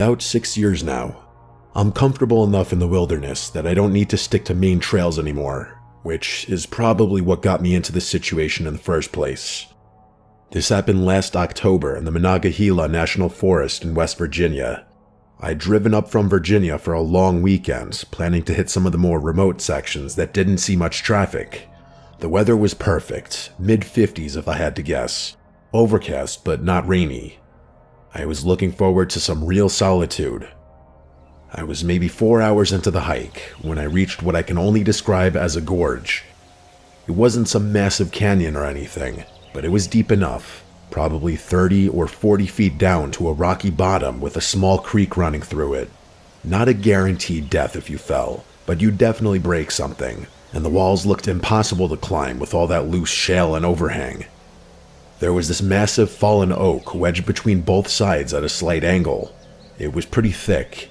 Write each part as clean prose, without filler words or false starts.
About 6 years now. I'm comfortable enough in the wilderness that I don't need to stick to main trails anymore, which is probably what got me into this situation in the first place. This happened last October in the Monongahela National Forest in West Virginia. I'd driven up from Virginia for a long weekend, planning to hit some of the more remote sections that didn't see much traffic. The weather was perfect, mid-50s if I had to guess. Overcast, but not rainy. I was looking forward to some real solitude. I was maybe 4 hours into the hike when I reached what I can only describe as a gorge. It wasn't some massive canyon or anything, but it was deep enough, probably 30 or 40 feet down to a rocky bottom with a small creek running through it. Not a guaranteed death if you fell, but you'd definitely break something, and the walls looked impossible to climb with all that loose shale and overhang. There was this massive fallen oak wedged between both sides at a slight angle. It was pretty thick.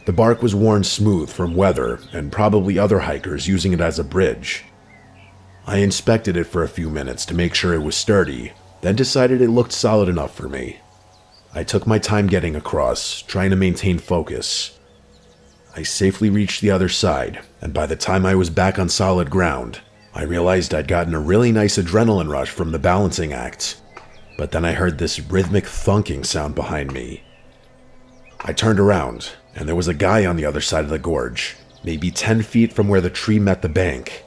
The bark was worn smooth from weather and probably other hikers using it as a bridge. I inspected it for a few minutes to make sure it was sturdy, then decided it looked solid enough for me. I took my time getting across, trying to maintain focus. I safely reached the other side, and by the time I was back on solid ground, I realized I'd gotten a really nice adrenaline rush from the balancing act, but then I heard this rhythmic thunking sound behind me. I turned around, and there was a guy on the other side of the gorge, maybe 10 feet from where the tree met the bank.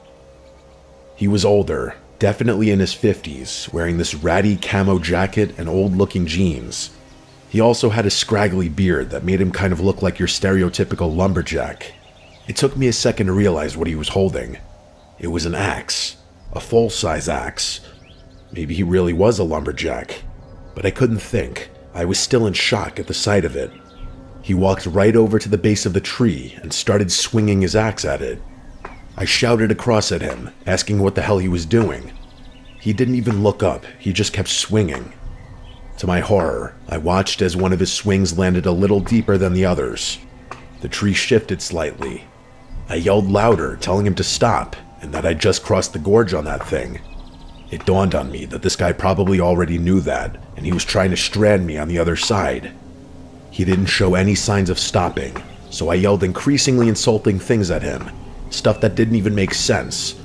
He was older, definitely in his 50s, wearing this ratty camo jacket and old-looking jeans. He also had a scraggly beard that made him kind of look like your stereotypical lumberjack. It took me a second to realize what he was holding. It was an axe, a full-size axe. Maybe he really was a lumberjack, but I couldn't think. I was still in shock at the sight of it. He walked right over to the base of the tree and started swinging his axe at it. I shouted across at him, asking what the hell he was doing. He didn't even look up, he just kept swinging. To my horror, I watched as one of his swings landed a little deeper than the others. The tree shifted slightly. I yelled louder, telling him to stop, and that I'd just crossed the gorge on that thing. It dawned on me that this guy probably already knew that, and he was trying to strand me on the other side. He didn't show any signs of stopping, so I yelled increasingly insulting things at him, stuff that didn't even make sense.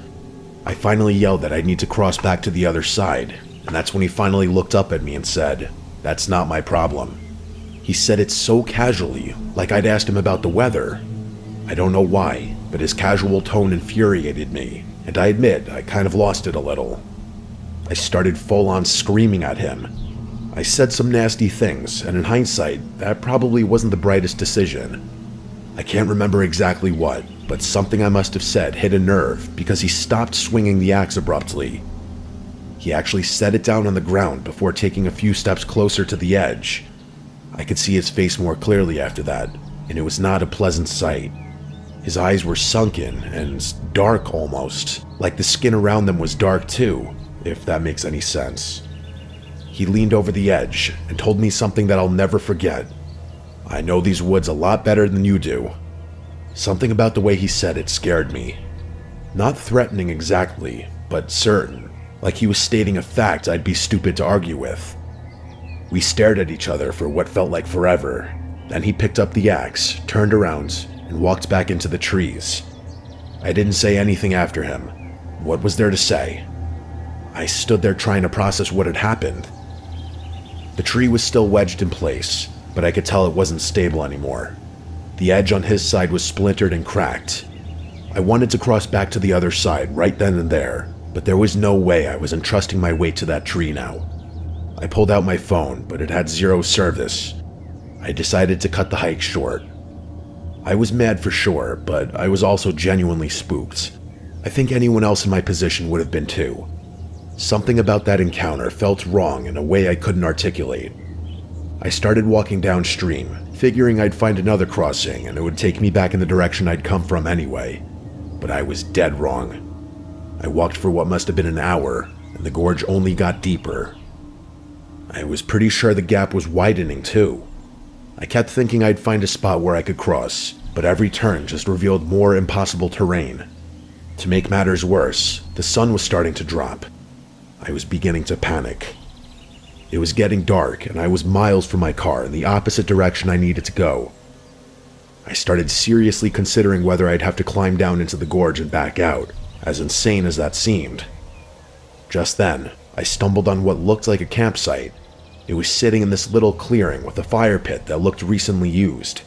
I finally yelled that I'd need to cross back to the other side, and that's when he finally looked up at me and said, "That's not my problem." He said it so casually, like I'd asked him about the weather. I don't know why, but his casual tone infuriated me, and I admit I kind of lost it a little. I started full-on screaming at him. I said some nasty things, and in hindsight, that probably wasn't the brightest decision. I can't remember exactly what, but something I must have said hit a nerve because he stopped swinging the axe abruptly. He actually set it down on the ground before taking a few steps closer to the edge. I could see his face more clearly after that, and it was not a pleasant sight. His eyes were sunken and dark almost, like the skin around them was dark too, if that makes any sense. He leaned over the edge and told me something that I'll never forget. "I know these woods a lot better than you do." Something about the way he said it scared me. Not threatening exactly, but certain, like he was stating a fact I'd be stupid to argue with. We stared at each other for what felt like forever. Then he picked up the axe, turned around, and walked back into the trees. I didn't say anything after him. What was there to say? I stood there trying to process what had happened. The tree was still wedged in place, but I could tell it wasn't stable anymore. The edge on his side was splintered and cracked. I wanted to cross back to the other side right then and there, but there was no way I was entrusting my weight to that tree now. I pulled out my phone, but it had zero service. I decided to cut the hike short. I was mad for sure, but I was also genuinely spooked. I think anyone else in my position would have been too. Something about that encounter felt wrong in a way I couldn't articulate. I started walking downstream, figuring I'd find another crossing and it would take me back in the direction I'd come from anyway. But I was dead wrong. I walked for what must have been an hour, and the gorge only got deeper. I was pretty sure the gap was widening too. I kept thinking I'd find a spot where I could cross, but every turn just revealed more impossible terrain. To make matters worse, the sun was starting to drop. I was beginning to panic. It was getting dark, and I was miles from my car in the opposite direction I needed to go. I started seriously considering whether I'd have to climb down into the gorge and back out, as insane as that seemed. Just then, I stumbled on what looked like a campsite. It was sitting in this little clearing with a fire pit that looked recently used.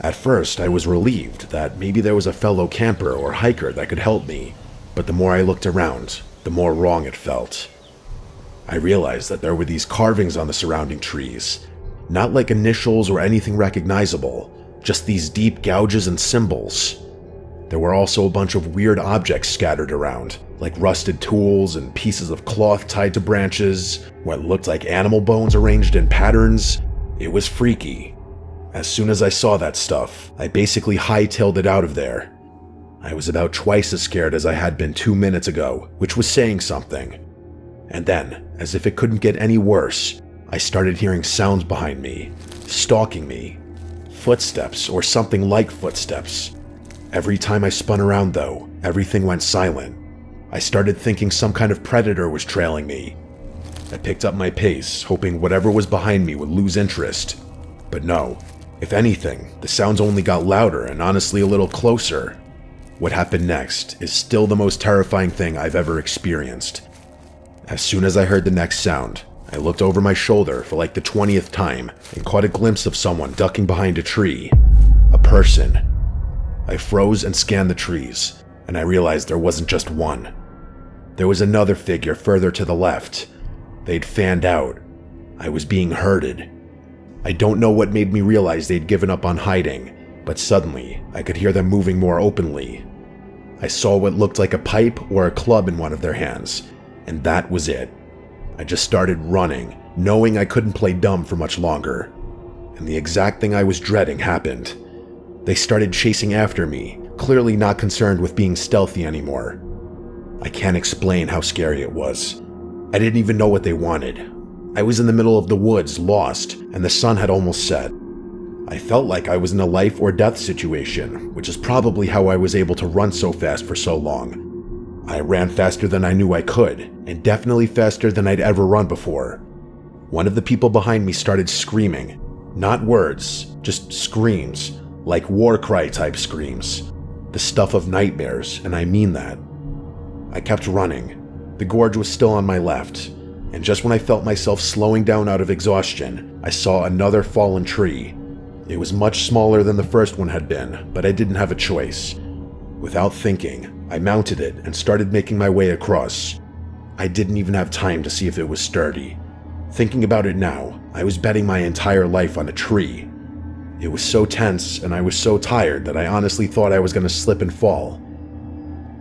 At first, I was relieved that maybe there was a fellow camper or hiker that could help me, but the more I looked around, the more wrong it felt. I realized that there were these carvings on the surrounding trees, not like initials or anything recognizable, just these deep gouges and symbols. There were also a bunch of weird objects scattered around, like rusted tools and pieces of cloth tied to branches, what looked like animal bones arranged in patterns. It was freaky. As soon as I saw that stuff, I basically hightailed it out of there. I was about twice as scared as I had been 2 minutes ago, which was saying something. And then, as if it couldn't get any worse, I started hearing sounds behind me, stalking me. Footsteps, or something like footsteps. Every time I spun around, though, everything went silent. I started thinking some kind of predator was trailing me. I picked up my pace, hoping whatever was behind me would lose interest. But no. If anything, the sounds only got louder and honestly a little closer. What happened next is still the most terrifying thing I've ever experienced. As soon as I heard the next sound, I looked over my shoulder for like the 20th time and caught a glimpse of someone ducking behind a tree. A person. I froze and scanned the trees, and I realized there wasn't just one. There was another figure further to the left. They'd fanned out. I was being herded. I don't know what made me realize they'd given up on hiding, but suddenly I could hear them moving more openly. I saw what looked like a pipe or a club in one of their hands, and that was it. I just started running, knowing I couldn't play dumb for much longer. And the exact thing I was dreading happened. They started chasing after me, clearly not concerned with being stealthy anymore. I can't explain how scary it was. I didn't even know what they wanted. I was in the middle of the woods, lost, and the sun had almost set. I felt like I was in a life or death situation, which is probably how I was able to run so fast for so long. I ran faster than I knew I could, and definitely faster than I'd ever run before. One of the people behind me started screaming. Not words, just screams, like war cry type screams. The stuff of nightmares, and I mean that. I kept running. The gorge was still on my left, and just when I felt myself slowing down out of exhaustion, I saw another fallen tree. It was much smaller than the first one had been, but I didn't have a choice. Without thinking, I mounted it and started making my way across. I didn't even have time to see if it was sturdy. Thinking about it now, I was betting my entire life on a tree. It was so tense and I was so tired that I honestly thought I was going to slip and fall.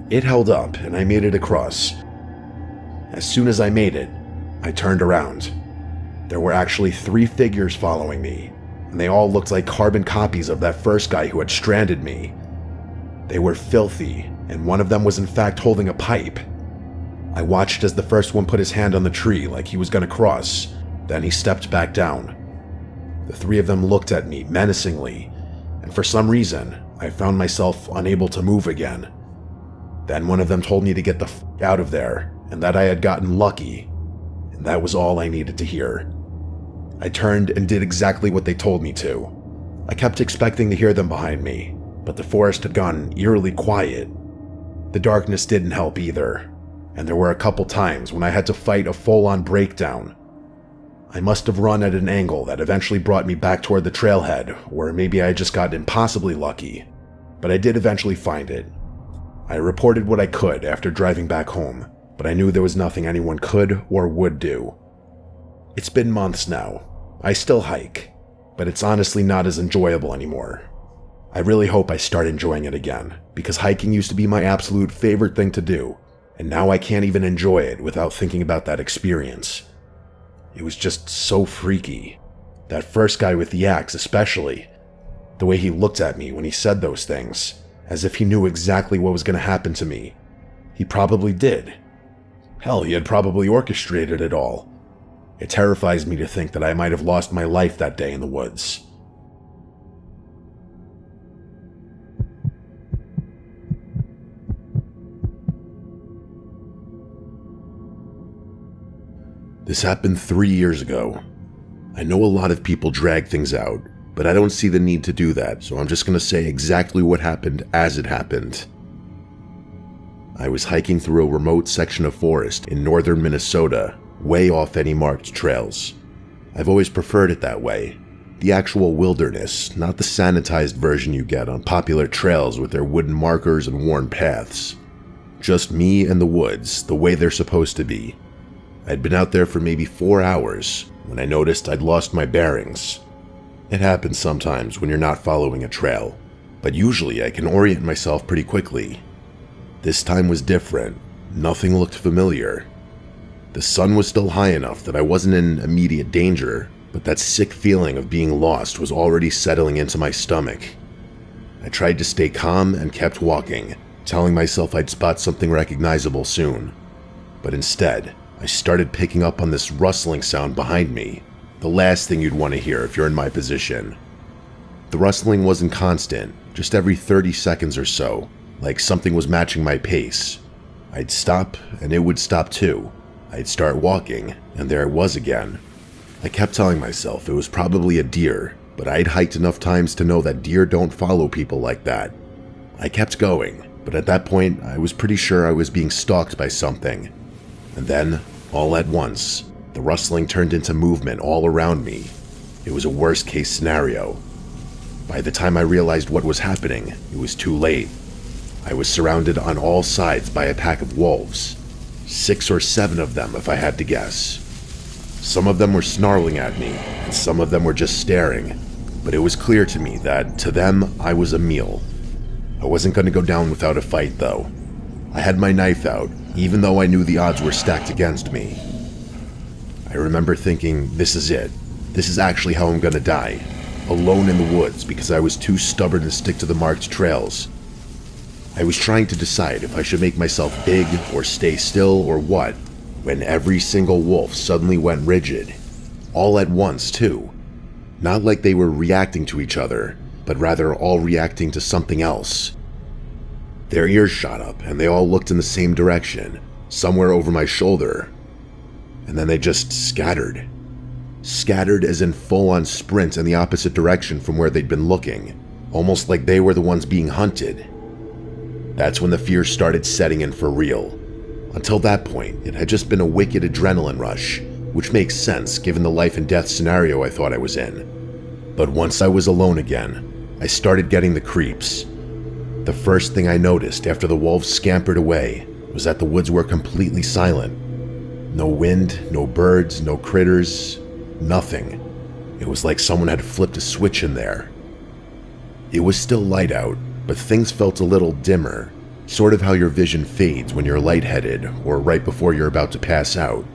It held up and I made it across. As soon as I made it, I turned around. There were actually 3 figures following me, and they all looked like carbon copies of that first guy who had stranded me. They were filthy, and one of them was in fact holding a pipe. I watched as the first one put his hand on the tree like he was going to cross, then he stepped back down. The 3 of them looked at me menacingly, and for some reason, I found myself unable to move again. Then one of them told me to get the f*** out of there, and that I had gotten lucky, and that was all I needed to hear. I turned and did exactly what they told me to. I kept expecting to hear them behind me, but the forest had gone eerily quiet. The darkness didn't help either, and there were a couple times when I had to fight a full-on breakdown. I must have run at an angle that eventually brought me back toward the trailhead, or maybe I just got impossibly lucky, but I did eventually find it. I reported what I could after driving back home, but I knew there was nothing anyone could or would do. It's been months now. I still hike, but it's honestly not as enjoyable anymore. I really hope I start enjoying it again, because hiking used to be my absolute favorite thing to do, and now I can't even enjoy it without thinking about that experience. It was just so freaky. That first guy with the axe especially. The way he looked at me when he said those things, as if he knew exactly what was going to happen to me. He probably did. Hell, he had probably orchestrated it all. It terrifies me to think that I might have lost my life that day in the woods. The This happened 3 years ago. I know a lot of people drag things out, but I don't see the need to do that, so I'm just going to say exactly what happened as it happened. I was hiking through a remote section of forest in northern Minnesota, way off any marked trails. I've always preferred it that way. The actual wilderness, not the sanitized version you get on popular trails with their wooden markers and worn paths. Just me and the woods, the way they're supposed to be. I'd been out there for maybe 4 hours when I noticed I'd lost my bearings. It happens sometimes when you're not following a trail, but usually I can orient myself pretty quickly. This time was different. Nothing looked familiar. The sun was still high enough that I wasn't in immediate danger, but that sick feeling of being lost was already settling into my stomach. I tried to stay calm and kept walking, telling myself I'd spot something recognizable soon. But instead, I started picking up on this rustling sound behind me, the last thing you'd want to hear if you're in my position. The rustling wasn't constant, just every 30 seconds or so, like something was matching my pace. I'd stop, and it would stop too. I'd start walking, and there it was again. I kept telling myself it was probably a deer, but I'd hiked enough times to know that deer don't follow people like that. I kept going, but at that point, I was pretty sure I was being stalked by something. And then, all at once, the rustling turned into movement all around me. It was a worst-case scenario. By the time I realized what was happening, it was too late. I was surrounded on all sides by a pack of wolves. 6 or 7 of them, if I had to guess. Some of them were snarling at me, and some of them were just staring. But it was clear to me that, to them, I was a meal. I wasn't going to go down without a fight, though. I had my knife out, even though I knew the odds were stacked against me. I remember thinking, this is it. This is actually how I'm gonna die. Alone in the woods because I was too stubborn to stick to the marked trails. I was trying to decide if I should make myself big or stay still or what, when every single wolf suddenly went rigid. All at once, too. Not like they were reacting to each other, but rather all reacting to something else. Their ears shot up, and they all looked in the same direction, somewhere over my shoulder. And then they just scattered. Scattered as in full-on sprint in the opposite direction from where they'd been looking, almost like they were the ones being hunted. That's when the fear started setting in for real. Until that point, it had just been a wicked adrenaline rush, which makes sense given the life and death scenario I thought I was in. But once I was alone again, I started getting the creeps. The first thing I noticed after the wolves scampered away was that the woods were completely silent. No wind, no birds, no critters, nothing. It was like someone had flipped a switch in there. It was still light out, but things felt a little dimmer, sort of how your vision fades when you're lightheaded or right before you're about to pass out.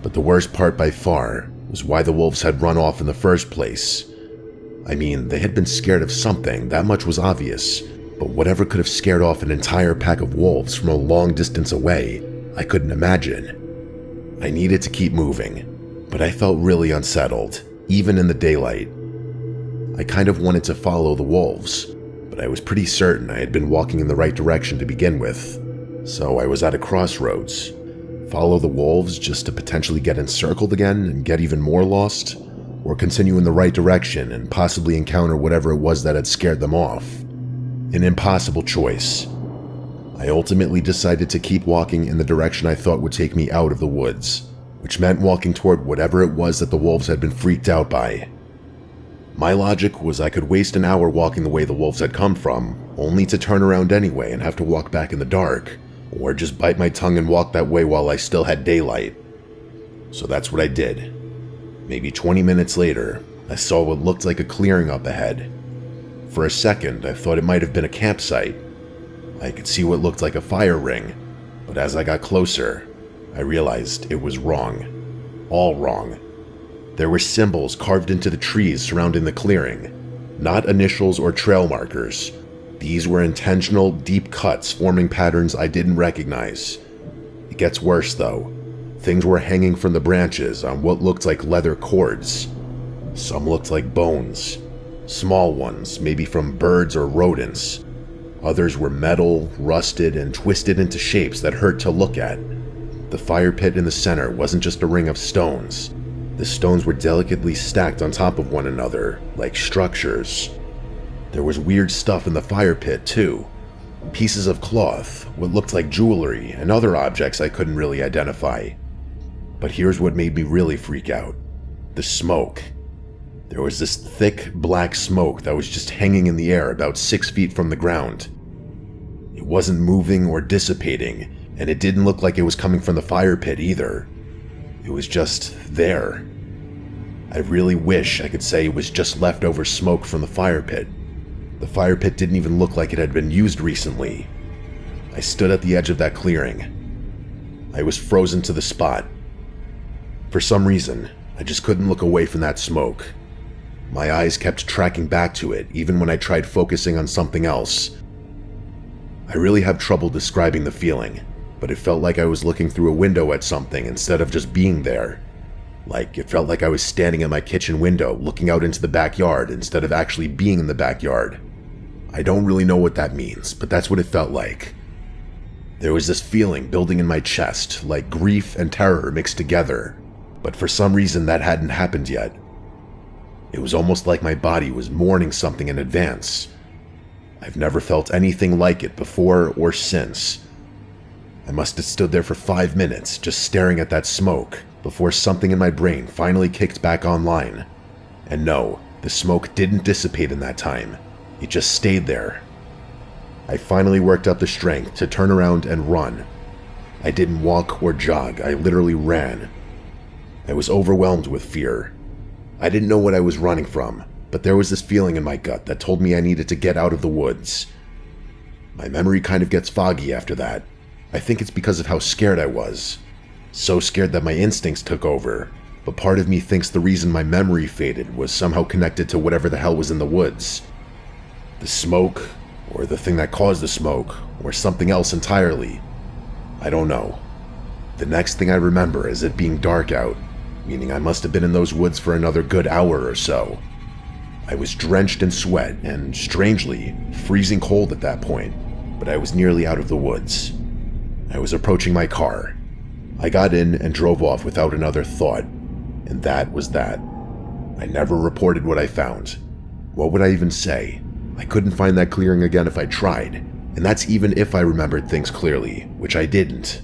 But the worst part by far was why the wolves had run off in the first place. I mean, they had been scared of something, that much was obvious. But whatever could have scared off an entire pack of wolves from a long distance away, I couldn't imagine. I needed to keep moving, but I felt really unsettled, even in the daylight. I kind of wanted to follow the wolves, but I was pretty certain I had been walking in the right direction to begin with. So I was at a crossroads. Follow the wolves just to potentially get encircled again and get even more lost, or continue in the right direction and possibly encounter whatever it was that had scared them off. An impossible choice. I ultimately decided to keep walking in the direction I thought would take me out of the woods, which meant walking toward whatever it was that the wolves had been freaked out by. My logic was I could waste an hour walking the way the wolves had come from, only to turn around anyway and have to walk back in the dark, or just bite my tongue and walk that way while I still had daylight. So that's what I did. Maybe 20 minutes later, I saw what looked like a clearing up ahead. For a second, I thought it might have been a campsite. I could see what looked like a fire ring, but as I got closer, I realized it was wrong. All wrong. There were symbols carved into the trees surrounding the clearing, not initials or trail markers. These were intentional, deep cuts forming patterns I didn't recognize. It gets worse, though. Things were hanging from the branches on what looked like leather cords. Some looked like bones. Small ones, maybe from birds or rodents. Others were metal, rusted, and twisted into shapes that hurt to look at. The fire pit in the center wasn't just a ring of stones. The stones were delicately stacked on top of one another, like structures. There was weird stuff in the fire pit, too. Pieces of cloth, what looked like jewelry, and other objects I couldn't really identify. But here's what made me really freak out. The smoke. There was this thick, black smoke that was just hanging in the air about 6 feet from the ground. It wasn't moving or dissipating, and it didn't look like it was coming from the fire pit either. It was just there. I really wish I could say it was just leftover smoke from the fire pit. The fire pit didn't even look like it had been used recently. I stood at the edge of that clearing. I was frozen to the spot. For some reason, I just couldn't look away from that smoke. My eyes kept tracking back to it, even when I tried focusing on something else. I really have trouble describing the feeling, but it felt like I was looking through a window at something instead of just being there. Like, it felt like I was standing at my kitchen window, looking out into the backyard instead of actually being in the backyard. I don't really know what that means, but that's what it felt like. There was this feeling building in my chest, like grief and terror mixed together, but for some reason that hadn't happened yet. It was almost like my body was mourning something in advance. I've never felt anything like it before or since. I must have stood there for 5 minutes, just staring at that smoke, before something in my brain finally kicked back online. And no, the smoke didn't dissipate in that time. It just stayed there. I finally worked up the strength to turn around and run. I didn't walk or jog, I literally ran. I was overwhelmed with fear. I didn't know what I was running from, but there was this feeling in my gut that told me I needed to get out of the woods. My memory kind of gets foggy after that. I think it's because of how scared I was. So scared that my instincts took over, but part of me thinks the reason my memory faded was somehow connected to whatever the hell was in the woods. The smoke, or the thing that caused the smoke, or something else entirely. I don't know. The next thing I remember is it being dark out, meaning I must have been in those woods for another good hour or so. I was drenched in sweat and, strangely, freezing cold at that point, but I was nearly out of the woods. I was approaching my car. I got in and drove off without another thought, and that was that. I never reported what I found. What would I even say? I couldn't find that clearing again if I tried, and that's even if I remembered things clearly, which I didn't.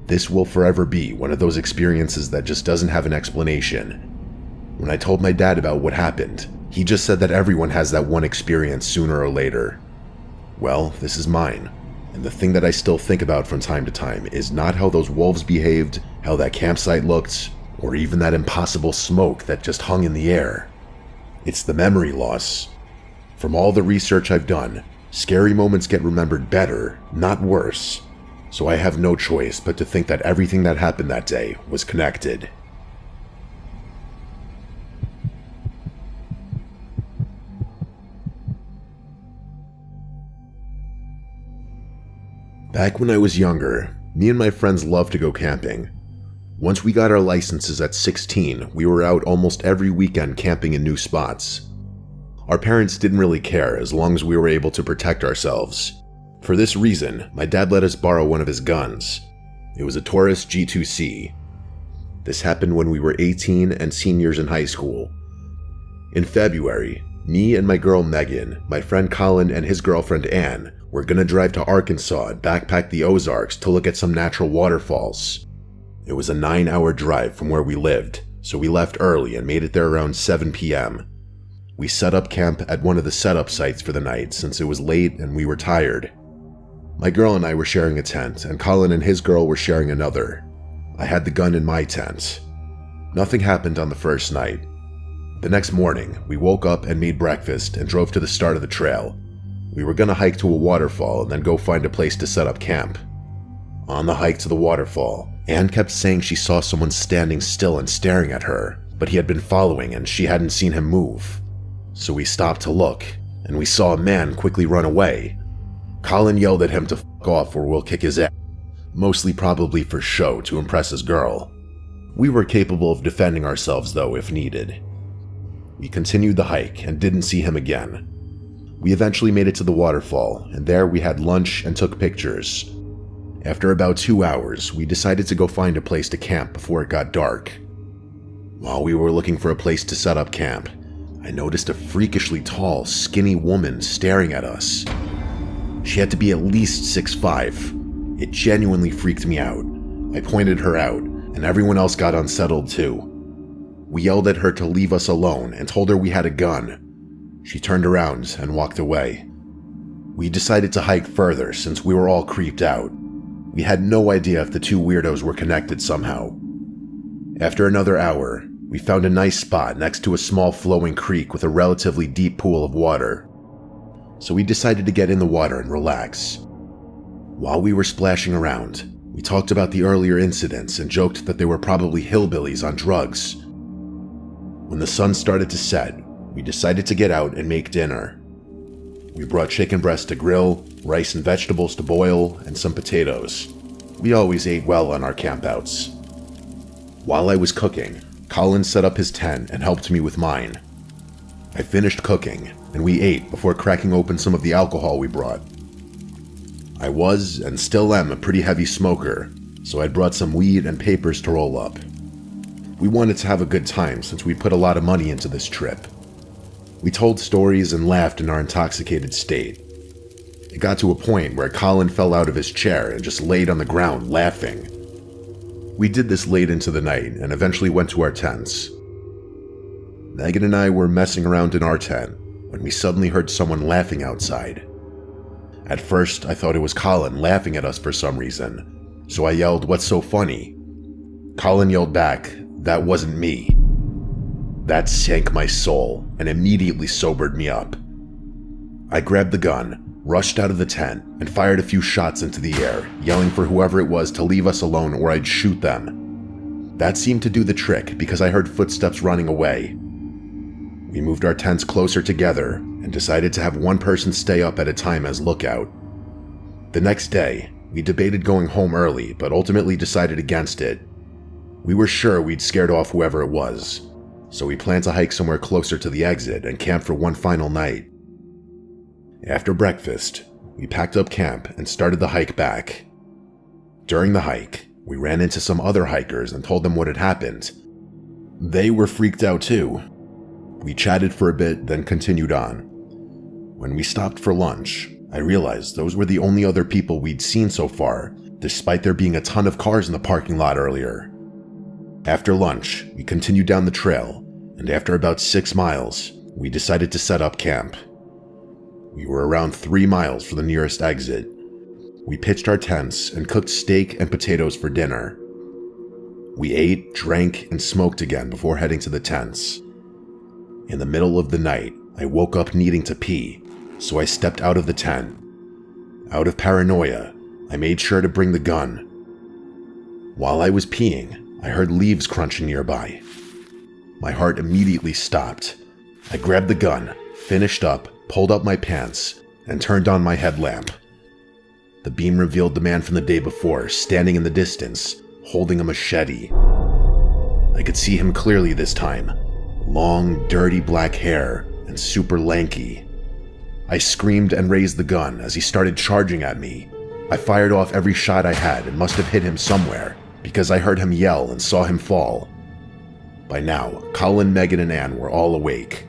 This will forever be one of those experiences that just doesn't have an explanation. When I told my dad about what happened, he just said that everyone has that one experience sooner or later. Well, this is mine. And the thing that I still think about from time to time is not how those wolves behaved, how that campsite looked, or even that impossible smoke that just hung in the air. It's the memory loss. From all the research I've done, scary moments get remembered better, not worse. So I have no choice but to think that everything that happened that day was connected. Back when I was younger, me and my friends loved to go camping. Once we got our licenses at 16, we were out almost every weekend camping in new spots. Our parents didn't really care as long as we were able to protect ourselves. For this reason, my dad let us borrow one of his guns. It was a Taurus G2C. This happened when we were 18 and seniors in high school. In February, me and my girl Megan, my friend Colin and his girlfriend Anne were gonna drive to Arkansas and backpack the Ozarks to look at some natural waterfalls. It was a 9-hour drive from where we lived, so we left early and made it there around 7 p.m. We set up camp at one of the setup sites for the night since it was late and we were tired. My girl and I were sharing a tent, and Colin and his girl were sharing another. I had the gun in my tent. Nothing happened on the first night. The next morning, we woke up and made breakfast and drove to the start of the trail. We were gonna hike to a waterfall and then go find a place to set up camp. On the hike to the waterfall, Anne kept saying she saw someone standing still and staring at her, but he had been following and she hadn't seen him move. So we stopped to look, and we saw a man quickly run away. Colin yelled at him to fuck off or we'll kick his ass, mostly probably for show to impress his girl. We were capable of defending ourselves though if needed. We continued the hike and didn't see him again. We eventually made it to the waterfall, and there we had lunch and took pictures. After about 2 hours, we decided to go find a place to camp before it got dark. While we were looking for a place to set up camp, I noticed a freakishly tall, skinny woman staring at us. She had to be at least 6'5". It genuinely freaked me out. I pointed her out, and everyone else got unsettled too. We yelled at her to leave us alone and told her we had a gun. She turned around and walked away. We decided to hike further since we were all creeped out. We had no idea if the two weirdos were connected somehow. After another hour, we found a nice spot next to a small flowing creek with a relatively deep pool of water. So we decided to get in the water and relax. While we were splashing around, we talked about the earlier incidents and joked that they were probably hillbillies on drugs. When the sun started to set, we decided to get out and make dinner. We brought chicken breast to grill, rice and vegetables to boil, and some potatoes. We always ate well on our campouts. While I was cooking, Colin set up his tent and helped me with mine. I finished cooking, and we ate before cracking open some of the alcohol we brought. I was, and still am, a pretty heavy smoker, so I brought some weed and papers to roll up. We wanted to have a good time since we put a lot of money into this trip. We told stories and laughed in our intoxicated state. It got to a point where Colin fell out of his chair and just laid on the ground laughing. We did this late into the night and eventually went to our tents. Megan and I were messing around in our tent when we suddenly heard someone laughing outside. At first, I thought it was Colin laughing at us for some reason, so I yelled, "What's so funny?" Colin yelled back, "That wasn't me." That sank my soul and immediately sobered me up. I grabbed the gun, rushed out of the tent, and fired a few shots into the air, yelling for whoever it was to leave us alone or I'd shoot them. That seemed to do the trick because I heard footsteps running away. We moved our tents closer together and decided to have one person stay up at a time as lookout. The next day, we debated going home early, but ultimately decided against it. We were sure we'd scared off whoever it was, so we planned to hike somewhere closer to the exit and camp for one final night. After breakfast, we packed up camp and started the hike back. During the hike, we ran into some other hikers and told them what had happened. They were freaked out too. We chatted for a bit, then continued on. When we stopped for lunch, I realized those were the only other people we'd seen so far, despite there being a ton of cars in the parking lot earlier. After lunch, we continued down the trail, and after about 6 miles, we decided to set up camp. We were around 3 miles from the nearest exit. We pitched our tents and cooked steak and potatoes for dinner. We ate, drank, and smoked again before heading to the tents. In the middle of the night, I woke up needing to pee, so I stepped out of the tent. Out of paranoia, I made sure to bring the gun. While I was peeing, I heard leaves crunching nearby. My heart immediately stopped. I grabbed the gun, finished up, pulled up my pants, and turned on my headlamp. The beam revealed the man from the day before, standing in the distance, holding a machete. I could see him clearly this time. Long, dirty black hair, and super lanky. I screamed and raised the gun as he started charging at me. I fired off every shot I had and must have hit him somewhere, because I heard him yell and saw him fall. By now, Colin, Megan, and Anne were all awake.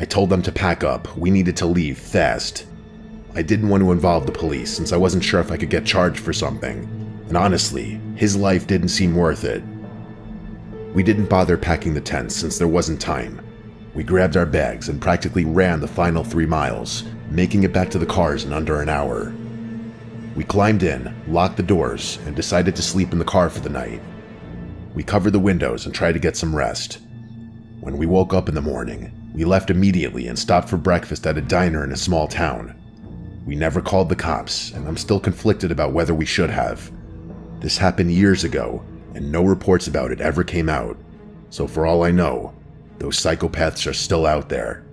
I told them to pack up. We needed to leave fast. I didn't want to involve the police since I wasn't sure if I could get charged for something, and honestly, his life didn't seem worth it. We didn't bother packing the tents since there wasn't time. We grabbed our bags and practically ran the final 3 miles, making it back to the cars in under an hour. We climbed in, locked the doors, and decided to sleep in the car for the night. We covered the windows and tried to get some rest. When we woke up in the morning, we left immediately and stopped for breakfast at a diner in a small town. We never called the cops, and I'm still conflicted about whether we should have. This happened years ago, and no reports about it ever came out, so for all I know, those psychopaths are still out there.